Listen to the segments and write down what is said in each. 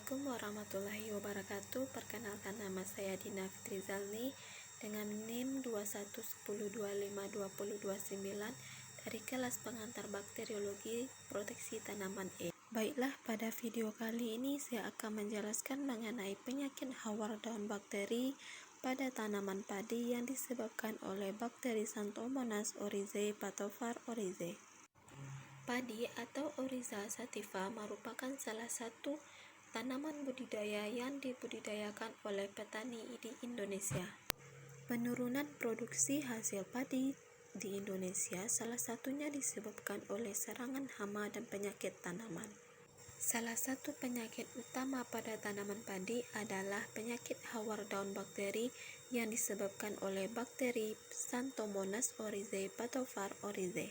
Assalamualaikum warahmatullahi wabarakatuh. Perkenalkan, nama saya Dina Fitri Zalni dengan NIM 2110252029 dari kelas pengantar bakteriologi proteksi tanaman E. Baiklah, pada video kali ini saya akan menjelaskan mengenai penyakit hawar daun bakteri pada tanaman padi yang disebabkan oleh bakteri Xanthomonas oryzae pathovar oryzae. Padi atau Oryza sativa merupakan salah satu tanaman budidaya yang dibudidayakan oleh petani di Indonesia. Penurunan produksi hasil padi di Indonesia salah satunya disebabkan oleh serangan hama dan penyakit tanaman. Salah satu penyakit utama pada tanaman padi adalah penyakit hawar daun bakteri yang disebabkan oleh bakteri Xanthomonas oryzae pathovar oryzae.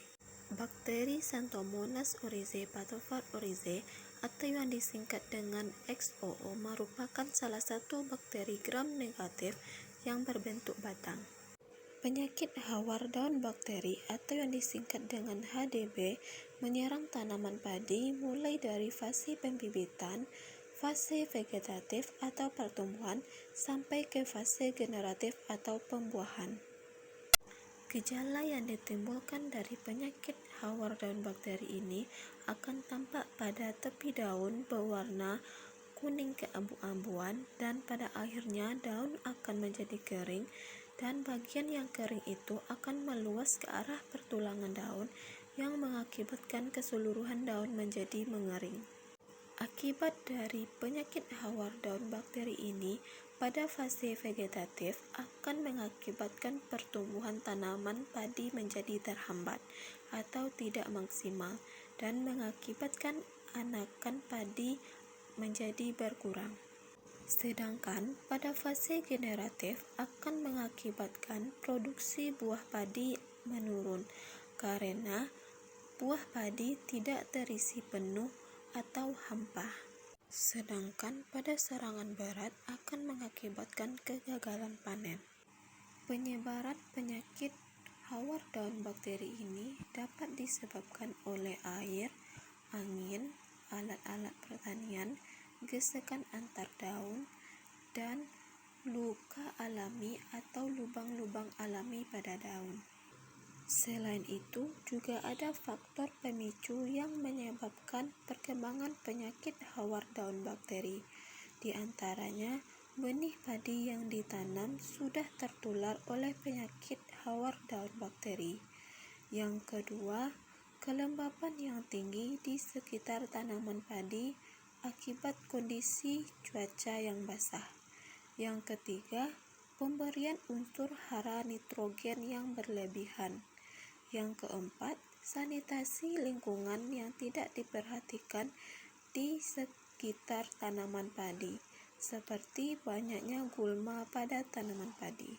Bakteri Xanthomonas oryzae pathovar oryzae atau yang disingkat dengan XOO merupakan salah satu bakteri gram negatif yang berbentuk batang. Penyakit hawar daun bakteri atau yang disingkat dengan HDB menyerang tanaman padi mulai dari fase pembibitan, fase vegetatif atau pertumbuhan, sampai ke fase generatif atau pembuahan. Gejala yang ditimbulkan dari penyakit hawar daun bakteri ini akan tampak pada tepi daun berwarna kuning keabu-abuan, dan pada akhirnya daun akan menjadi kering, dan bagian yang kering itu akan meluas ke arah pertulangan daun yang mengakibatkan keseluruhan daun menjadi mengering. Akibat dari penyakit hawar daun bakteri ini pada fase vegetatif akan mengakibatkan pertumbuhan tanaman padi menjadi terhambat atau tidak maksimal dan mengakibatkan anakan padi menjadi berkurang. Sedangkan pada fase generatif akan mengakibatkan produksi buah padi menurun karena buah padi tidak terisi penuh atau hampa. Sedangkan pada serangan berat akan mengakibatkan kegagalan panen. Penyebaran penyakit hawar daun bakteri ini dapat disebabkan oleh air, angin, alat-alat pertanian, gesekan antar daun, dan luka alami atau lubang-lubang alami pada daun. Selain itu, juga ada faktor pemicu yang menyebabkan perkembangan penyakit hawar daun bakteri. Di antaranya, benih padi yang ditanam sudah tertular oleh penyakit hawar daun bakteri. Yang kedua, kelembapan yang tinggi di sekitar tanaman padi akibat kondisi cuaca yang basah. Yang ketiga, pemberian unsur hara nitrogen yang berlebihan. Yang keempat, sanitasi lingkungan yang tidak diperhatikan di sekitar tanaman padi, seperti banyaknya gulma pada tanaman padi.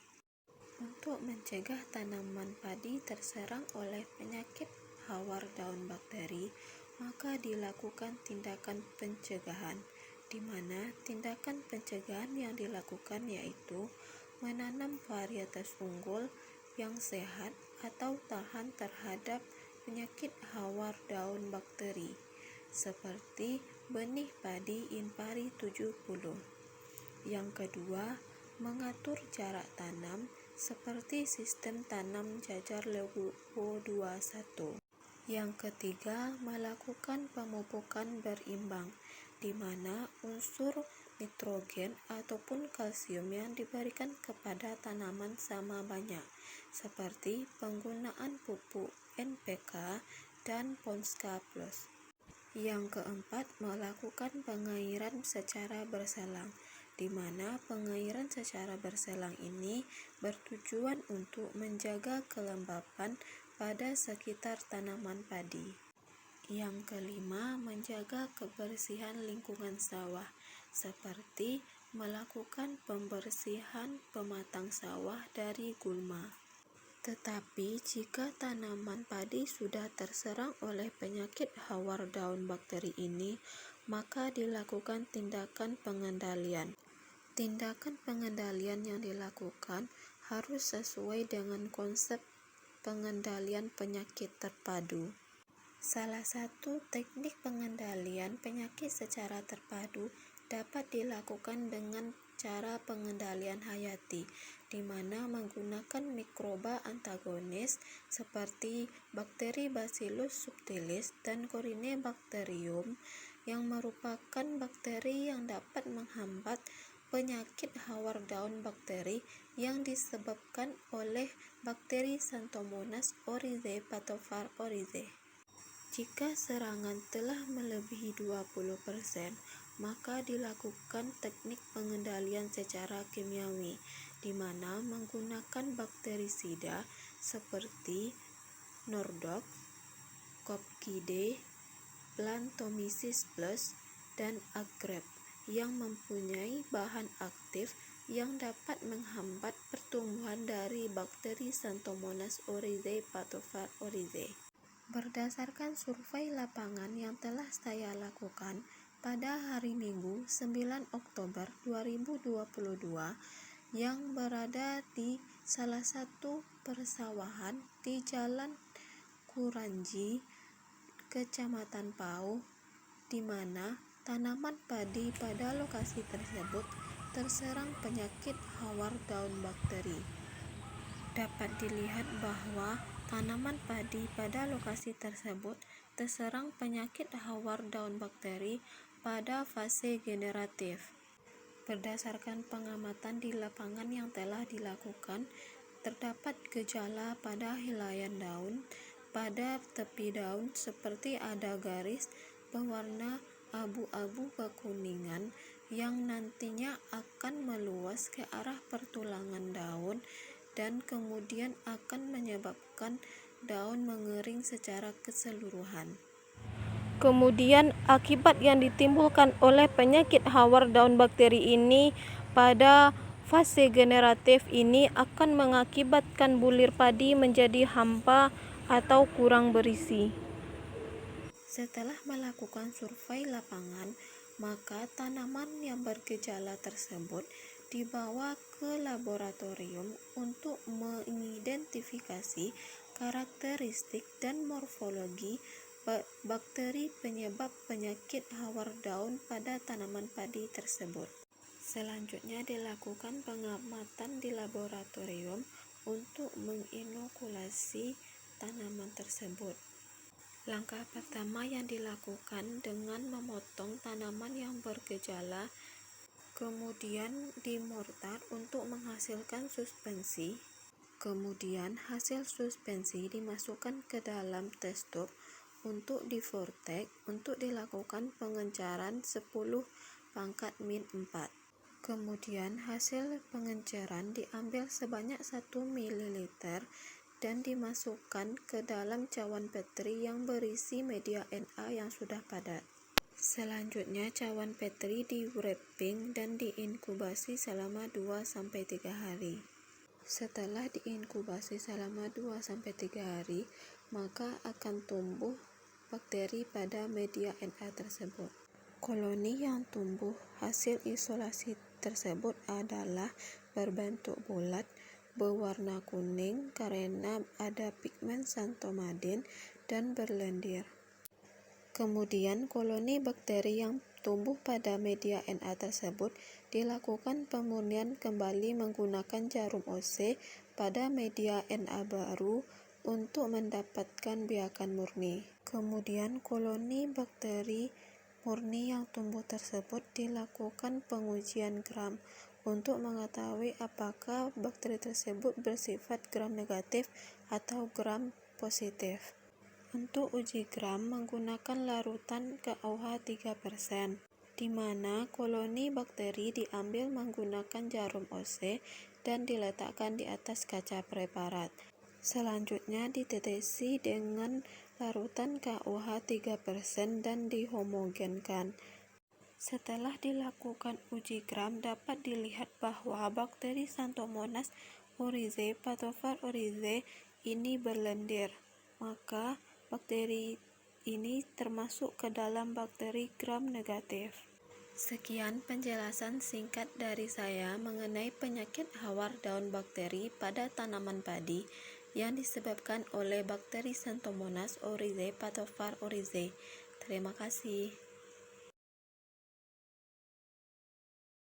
Untuk mencegah tanaman padi terserang oleh penyakit hawar daun bakteri, maka dilakukan tindakan pencegahan, di mana tindakan pencegahan yang dilakukan yaitu menanam varietas unggul yang sehat atau tahan terhadap penyakit hawar daun bakteri, seperti benih padi Impari 70. Yang kedua, mengatur jarak tanam seperti sistem tanam jajar Lebo 21. Yang ketiga, melakukan pemupukan berimbang, di mana unsur nitrogen ataupun kalsium yang diberikan kepada tanaman sama banyak, seperti penggunaan pupuk NPK dan Ponska Plus. Yang keempat, melakukan pengairan secara berselang, di mana pengairan secara berselang ini bertujuan untuk menjaga kelembapan pada sekitar tanaman padi. Yang kelima, menjaga kebersihan lingkungan sawah, seperti melakukan pembersihan pematang sawah dari gulma. Tetapi jika tanaman padi sudah terserang oleh penyakit hawar daun bakteri ini, maka dilakukan tindakan pengendalian. Tindakan pengendalian yang dilakukan harus sesuai dengan konsep pengendalian penyakit terpadu. Salah satu teknik pengendalian penyakit secara terpadu dapat dilakukan dengan cara pengendalian hayati, di mana menggunakan mikroba antagonis seperti bakteri Bacillus subtilis dan Corynebacterium yang merupakan bakteri yang dapat menghambat penyakit hawar daun bakteri yang disebabkan oleh bakteri Xanthomonas oryzae pathovar oryzae. Jika serangan telah melebihi 20%, maka dilakukan teknik pengendalian secara kimiawi, di mana menggunakan bakterisida seperti Nordoc, Copkide, Plantomyces plus, dan Agrep yang mempunyai bahan aktif yang dapat menghambat pertumbuhan dari bakteri Xanthomonas oryzae pathovar oryzae. Berdasarkan survei lapangan yang telah saya lakukan pada hari Minggu 9 Oktober 2022 yang berada di salah satu persawahan di Jalan Kuranji, Kecamatan Pau, di mana tanaman padi pada lokasi tersebut terserang penyakit hawar daun bakteri. Dapat dilihat bahwa tanaman padi pada lokasi tersebut terserang penyakit hawar daun bakteri pada fase generatif. Berdasarkan pengamatan di lapangan yang telah dilakukan, terdapat gejala pada helaian daun, pada tepi daun seperti ada garis berwarna abu-abu kekuningan yang nantinya akan meluas ke arah pertulangan daun dan kemudian akan menyebabkan daun mengering secara keseluruhan. Kemudian akibat yang ditimbulkan oleh penyakit hawar daun bakteri ini pada fase generatif ini akan mengakibatkan bulir padi menjadi hampa atau kurang berisi. Setelah melakukan survei lapangan, maka tanaman yang bergejala tersebut dibawa ke laboratorium untuk mengidentifikasi karakteristik dan morfologi bakteri penyebab penyakit hawar daun pada tanaman padi tersebut. Selanjutnya dilakukan pengamatan di laboratorium untuk menginokulasi tanaman tersebut. Langkah pertama yang dilakukan dengan memotong tanaman yang bergejala, kemudian dimortar untuk menghasilkan suspensi. Kemudian hasil suspensi dimasukkan ke dalam test tube untuk divortek untuk dilakukan pengenceran 10 pangkat min 4. Kemudian hasil pengenceran diambil sebanyak 1 ml dan dimasukkan ke dalam cawan petri yang berisi media Na yang sudah padat. Selanjutnya cawan petri di wrapping dan diinkubasi selama 2-3 hari. Setelah diinkubasi selama 2-3 hari, maka akan tumbuh bakteri pada media Na tersebut. Koloni yang tumbuh hasil isolasi tersebut adalah berbentuk bulat, berwarna kuning karena ada pigmen xanthomadin dan berlendir. Kemudian koloni bakteri yang tumbuh pada media Na tersebut dilakukan pemurnian kembali menggunakan jarum OC pada media Na baru untuk mendapatkan biakan murni. Kemudian koloni bakteri murni yang tumbuh tersebut dilakukan pengujian gram untuk mengetahui apakah bakteri tersebut bersifat gram negatif atau gram positif. Untuk uji gram menggunakan larutan KOH 3%, di mana koloni bakteri diambil menggunakan jarum OC dan diletakkan di atas kaca preparat. Selanjutnya ditetesi dengan larutan KOH 3% dan dihomogenkan. Setelah dilakukan uji gram, dapat dilihat bahwa bakteri Xanthomonas oryzae pathovar oryzae ini berlendir, maka bakteri ini termasuk ke dalam bakteri gram negatif. Sekian penjelasan singkat dari saya mengenai penyakit hawar daun bakteri pada tanaman padi yang disebabkan oleh bakteri Xanthomonas oryzae pathovar oryzae. Terima kasih.